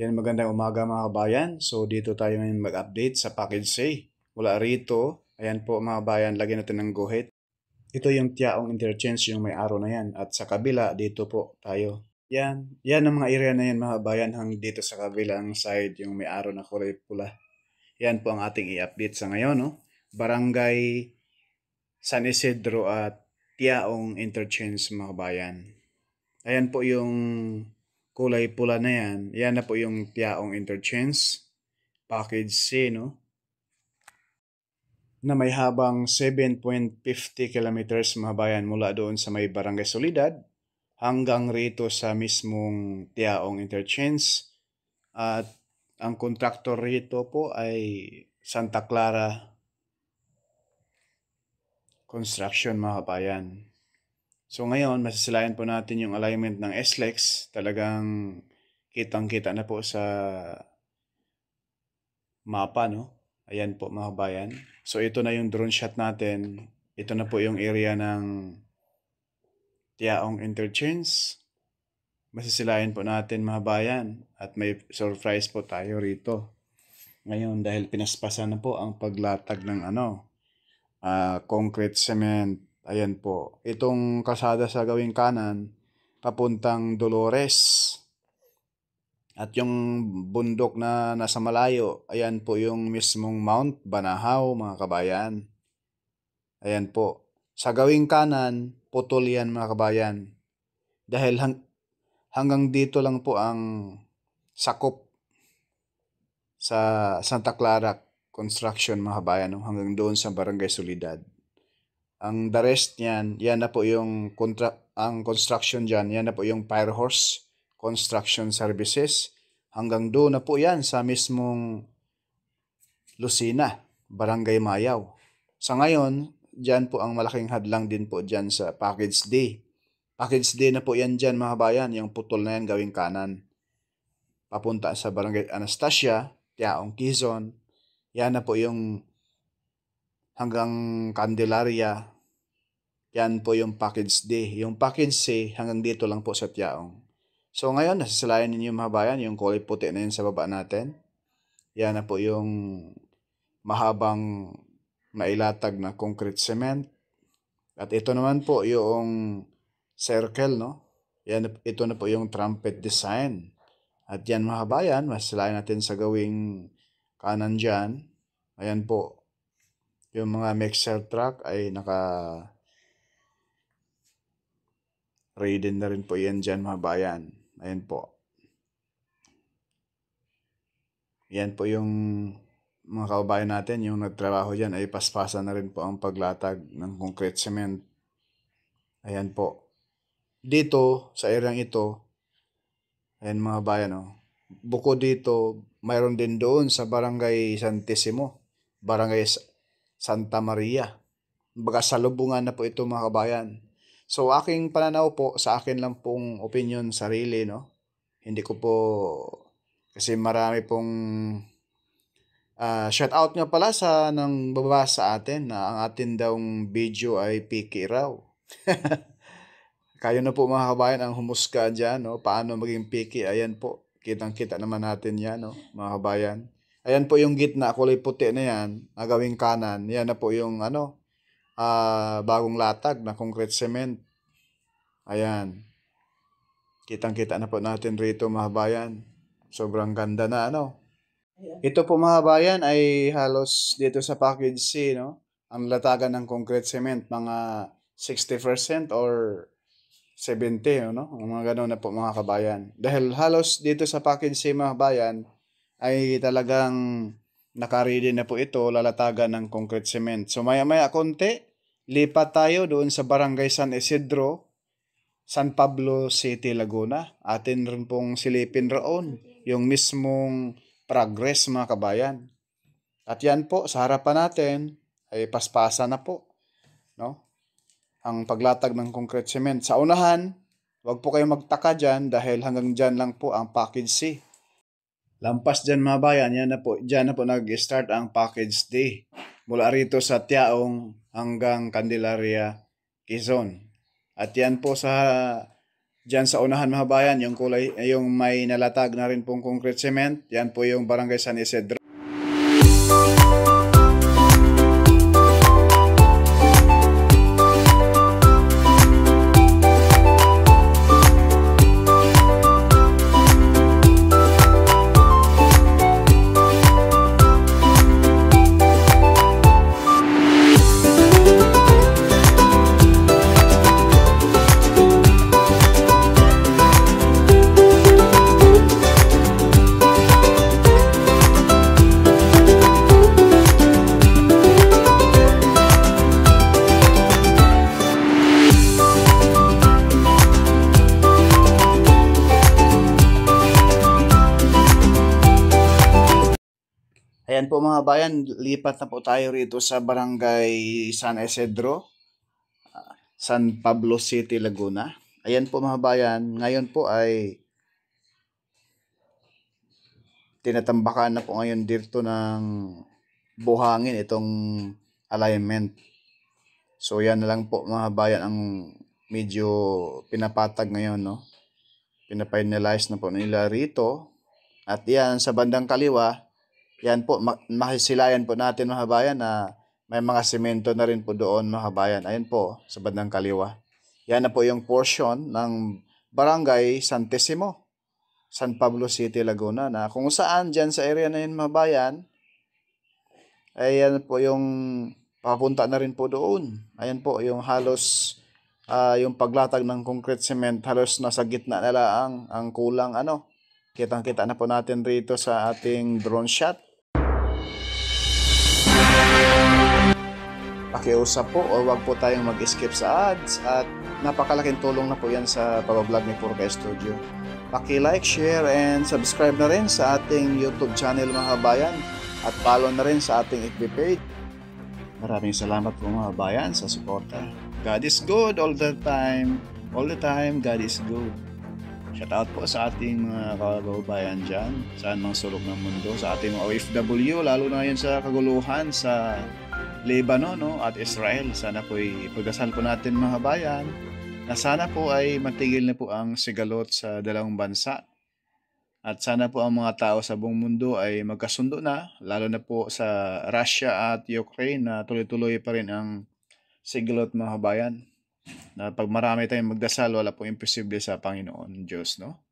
Yan, magandang umaga mga kabayan. So dito tayo ngayon mag-update sa package C. Mula rito, ayan po mga kabayan, lagyan natin ng guhit. Ito yung Tiaong interchange, yung may arrow na yan. At sa kabila, dito po tayo. Yan ang mga area na yan mga kabayan, hanggang dito sa kabilang side, yung may arrow na kulay pula. Yan po ang ating i-update sa ngayon. No? Barangay San Isidro at Tiaong interchange mga kabayan. Ayan po yung kulay pula na yan. Yan na po yung Tiaong interchange. Package C, no? Na may habang 7.50 kilometers mga bayan mula doon sa may Barangay Solidad hanggang rito sa mismong Tiaong interchange. At ang kontraktor rito po ay Santa Clara Construction mga kabayan. So ngayon, masisilayan po natin yung alignment ng SLEX. Talagang kitang-kita na po sa mapa, no? Ayan po mga kabayan. So ito na yung drone shot natin. Ito na po yung area ng Tiaong interchange. Masisilayan po natin mga kabayan. At may surprise po tayo rito. Ngayon dahil pinaspasan na po ang paglatag ng concrete cement. Ayan po. Itong kalsada sa gawing kanan, papuntang Dolores. At yung bundok na nasa malayo, ayan po yung mismong Mount Banahaw, mga kabayan. Ayan po. Sa gawing kanan, putol yan mga kabayan. Dahil hanggang dito lang po ang sakop sa Santa Clara Construction mga kabayan, no? Hanggang doon sa Barangay Solidad. Ang the rest niyan, yan na po yung ang construction dyan, yan na po yung Firehorse Construction Services. Hanggang doon na po yan sa mismong Lucina, Barangay Mayaw. Sa ngayon, dyan po ang malaking hadlang din po dyan sa Package D. Package D na po yan dyan mga bayan, yung putol na yan gawing kanan. Papunta sa Barangay Anastasia, Tiaong Quezon. Yan na po yung hanggang Candelaria, yan po yung package D. Yung package C, hanggang dito lang po sa Tiaong. So ngayon, nasasalayan ninyo mga bayan, yung kulay puti na yun sa baba natin. Yan na po yung mahabang mailatag na concrete cement. At ito naman po yung circle, no? Ito na po yung trumpet design. At yan mga bayan, masasalayan natin sa gawing kanan dyan. Ayan po. Yung mga mixer truck ay ready na rin po yan dyan mga bayan. Ayan po. Yan po yung mga kababayan natin, yung nagtrabaho dyan ay paspasan na rin po ang paglatag ng concrete cement. Ayan po. Dito, sa areang ito, ayan mga bayan, oh. Bukod dito, mayroon din doon sa Barangay Santissimo, Barangay Santa Maria. Baga salubungan na po ito mga kabayan. So aking pananaw po, sa akin lang pong opinion sarili, no? Hindi ko po, kasi marami pong shout out nga pala sa nang babasa sa atin na ang atin dawng video ay piki raw. Kayo na po mga kabayan ang humusga dyan, no? Paano maging piki? Ayan po, kitang-kita naman natin yan, no? Mga kabayan. Ayan po yung gitna, kulay puti na yan, gawing kanan. Yan na po yung bagong latag na concrete cement. Ayan. Kitang-kita na po natin rito mga bayan. Sobrang ganda na Ito po mga bayan ay halos dito sa package C, no? Ang latagan ng concrete cement, mga 60% or 70, no? Mga ganoon na po mga kabayan. Dahil halos dito sa package C mga bayan ay talagang nakaready na po ito, lalatagan ng concrete cement. So maya-maya konti, lipat tayo doon sa Barangay San Isidro, San Pablo City, Laguna. Atin rin pong silipin roon yung mismong progress mga kabayan. At yan po, sa harapan natin ay paspasa na po, no? Ang paglatag ng concrete cement. Sa unahan, wag po kayong magtaka dyan dahil hanggang dyan lang po ang package C. Lampas dyan mga bayan, dyan na po nag-start ang package D. Mula rito sa Tiaong hanggang Candelaria, Quezon. At yan po sa Diyan sa unahan mga kabayan, yung kulay, yung may nalatag na rin pong concrete cement, yan po yung Barangay San Isidro. Ayan po mga bayan, lipat na po tayo rito sa Barangay San Isidro, San Pablo City, Laguna. Ayan po mga bayan, ngayon po ay tinatambakan na po ngayon dito ng buhangin itong alignment. So yan na lang po mga bayan ang medyo pinapatag ngayon, no? Pinafinalize na po nila rito. At yan sa bandang kaliwa, yan po, makisilayan po natin mga bayan na may mga semento na rin po doon mga bayan. Ayan po, sa bandang kaliwa. Yan na po yung portion ng Barangay Santissimo, San Pablo City, Laguna, na kung saan dyan sa area na yun mga bayan, ayan po yung papunta na rin po doon. Ayan po yung halos, yung paglatag ng concrete cement, halos nasa gitna nila ang kulang ano. Kitang-kita na po natin rito sa ating drone shot. Pakiusap po o wag po tayong mag-skip sa ads at napakalaking tulong na po yan sa pag-vlog ni Purka Studio. Paki-like, share, and subscribe na rin sa ating YouTube channel mga kabayan at follow na rin sa ating FB page. Maraming salamat po mga kabayan sa suporta. God is good all the time. All the time, God is good. Shout out po sa ating mga kababayan dyan, saan mang sulok ng mundo, sa ating mga OFW, lalo na ngayon sa kaguluhan sa Lebanon, no, at Israel. Sana po ipagdasal po natin mga bayan na sana po ay matigil na po ang sigalot sa dalawang bansa. At sana po ang mga tao sa buong mundo ay magkasundo na, lalo na po sa Russia at Ukraine na tuloy-tuloy pa rin ang sigalot mga bayan. Na pag marami tayong magdasal, wala po imposible sa Panginoon Diyos, no?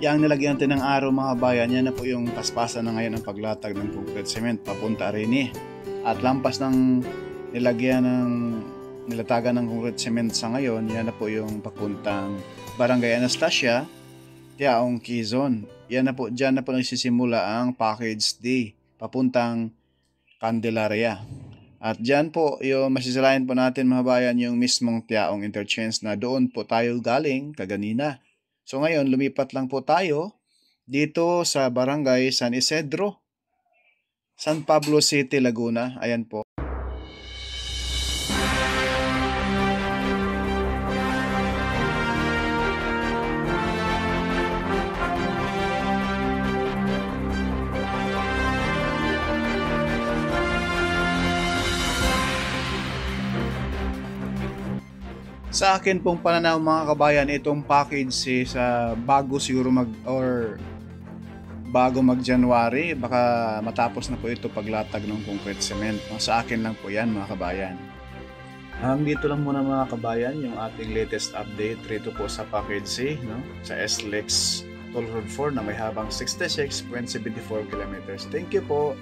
Yang nilagyan natin ng araw mga bayan, yan na po yung paspasan na ngayon ng paglatag ng concrete cement papunta rin At lampas ng nilatagan ng concrete cement sa ngayon, yan na po yung papuntang Barangay Anastasia, Tiaong, Quezon. Yan na po, dyan na po nagsisimula ang package D papuntang Candelaria. At dyan po yung masisilayan po natin mga bayan yung mismong Tiaong interchange na doon po tayo galing kaganina. So ngayon, lumipat lang po tayo dito sa Barangay San Isidro, San Pablo City, Laguna. Ayan po. Sa akin pong pananaw mga kabayan, itong package sa bago siguro bago mag-January, baka matapos na po ito paglatag ng concrete cement. Sa akin lang po yan mga kabayan. Dito lang muna mga kabayan yung ating latest update rito po sa package C, no? Sa SLEX Toll Road 4 na may habang 66.74 kilometers. Thank you po.